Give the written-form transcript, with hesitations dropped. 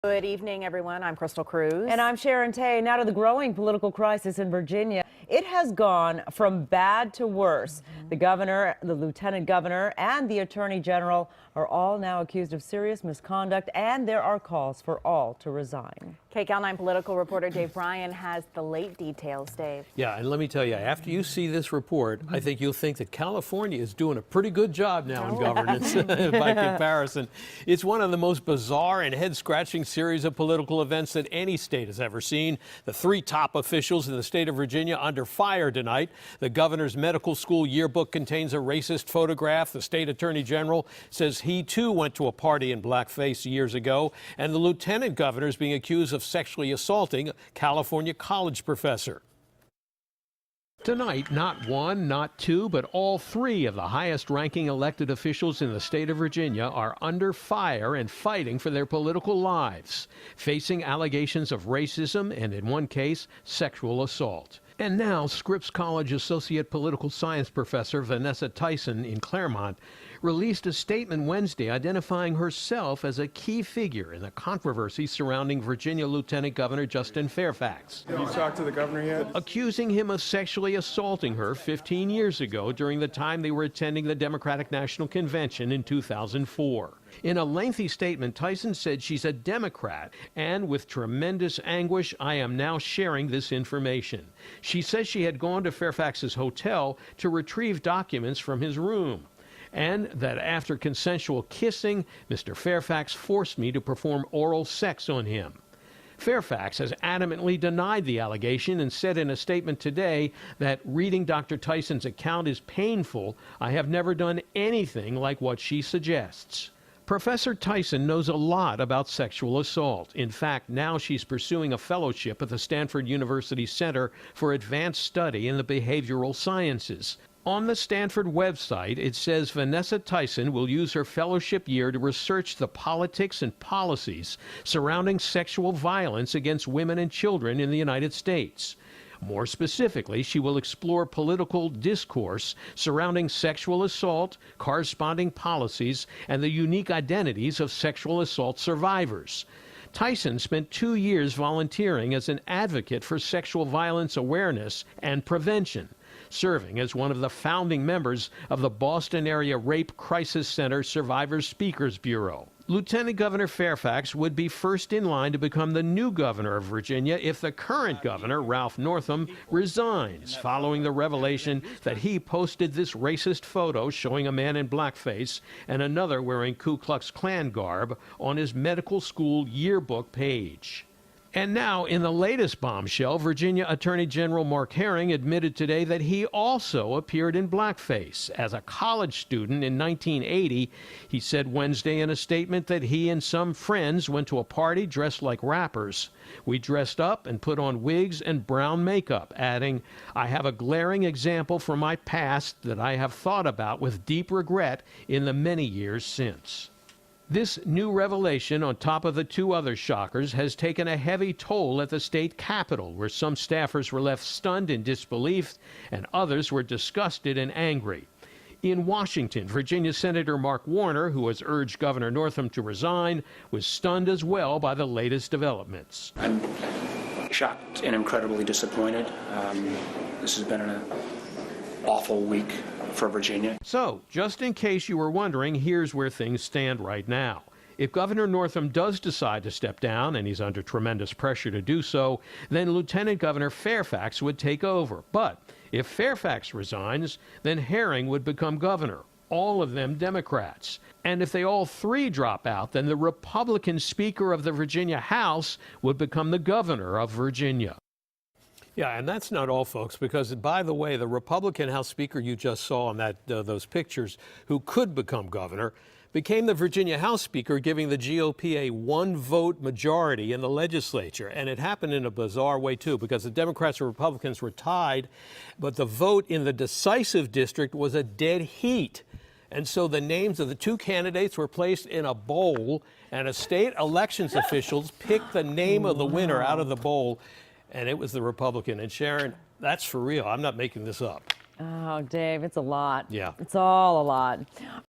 Good evening, everyone. I'm Crystal Cruz. And I'm Sharon Tay. Now to the growing political crisis in Virginia. It has gone from bad to worse. The governor, the lieutenant governor, and the attorney general are all now accused of serious misconduct, and there are calls for all to resign. KCAL 9 political reporter Dave Bryan has the late details. Dave. Yeah, and let me tell you, after you see this report, I think you'll think that California is doing a pretty good job now in governance by comparison. It's one of the most bizarre and head-scratching series of political events that any state has ever seen. The three top officials in the state of Virginia under fire tonight. The governor's medical school yearbook contains a racist photograph. The state attorney general says he too went to a party in blackface years ago. And the lieutenant governor is being accused of sexually assaulting a California college professor. Tonight, not one, not two, but all three of the highest-ranking elected officials in the state of Virginia are under fire and fighting for their political lives, facing allegations of racism and, in one case, sexual assault. And now, Scripps College Associate Political Science Professor Vanessa Tyson in Claremont released a statement Wednesday identifying herself as a key figure in the controversy surrounding Virginia Lieutenant Governor Justin Fairfax. Have you talked to the governor yet? Accusing him of sexually assaulting her 15 years ago during the time they were attending the Democratic National Convention in 2004. In a lengthy statement, Tyson said she's a Democrat, and with tremendous anguish, I am now sharing this information. She says she had gone to Fairfax's hotel to retrieve documents from his room, and that after consensual kissing, Mr. Fairfax forced me to perform oral sex on him. Fairfax has adamantly denied the allegation and said in a statement today that reading Dr. Tyson's account is painful. I have never done anything like what she suggests. Professor Tyson knows a lot about sexual assault. In fact, now she's pursuing a fellowship at the Stanford University Center for Advanced Study in the Behavioral Sciences. On the Stanford website, it says Vanessa Tyson will use her fellowship year to research the politics and policies surrounding sexual violence against women and children in the United States. More specifically, she will explore political discourse surrounding sexual assault, corresponding policies, and the unique identities of sexual assault survivors. Tyson spent 2 years volunteering as an advocate for sexual violence awareness and prevention, serving as one of the founding members of the Boston Area Rape Crisis Center Survivors Speakers Bureau. Lieutenant Governor Fairfax would be first in line to become the new governor of Virginia if the current governor, Ralph Northam, resigns, following the revelation that he posted this racist photo showing a man in blackface and another wearing Ku Klux Klan garb on his medical school yearbook page. And now, in the latest bombshell, Virginia Attorney General Mark Herring admitted today that he also appeared in blackface. As a college student in 1980, he said Wednesday in a statement that he and some friends went to a party dressed like rappers. We dressed up and put on wigs and brown makeup, adding, I have a glaring example from my past that I have thought about with deep regret in the many years since. This new revelation, on top of the two other shockers, has taken a heavy toll at the state capitol, where some staffers were left stunned in disbelief and others were disgusted and angry. In Washington, Virginia Senator Mark Warner, who has urged Governor Northam to resign, was stunned as well by the latest developments. I'm shocked and incredibly disappointed. This has been an awful week for Virginia. So, just in case you were wondering, here's where things stand right now. If Governor Northam does decide to step down, and he's under tremendous pressure to do so, then Lieutenant Governor Fairfax would take over. But if Fairfax resigns, then Herring would become governor, all of them Democrats. And if they all three drop out, then the Republican Speaker of the Virginia House would become the governor of Virginia. Yeah, and that's not all, folks, because, by the way, the Republican House Speaker you just saw on those pictures, who could become governor, became the Virginia House Speaker, giving the GOP a one-vote majority in the legislature. And it happened in a bizarre way, too, because the Democrats and Republicans were tied, but the vote in the decisive district was a dead heat. And so the names of the two candidates were placed in a bowl, and a state elections officials picked the name of the winner out of the bowl. And it was the Republican. And Sharon, that's for real. I'm not making this up. Oh, Dave, it's a lot. Yeah. It's all a lot.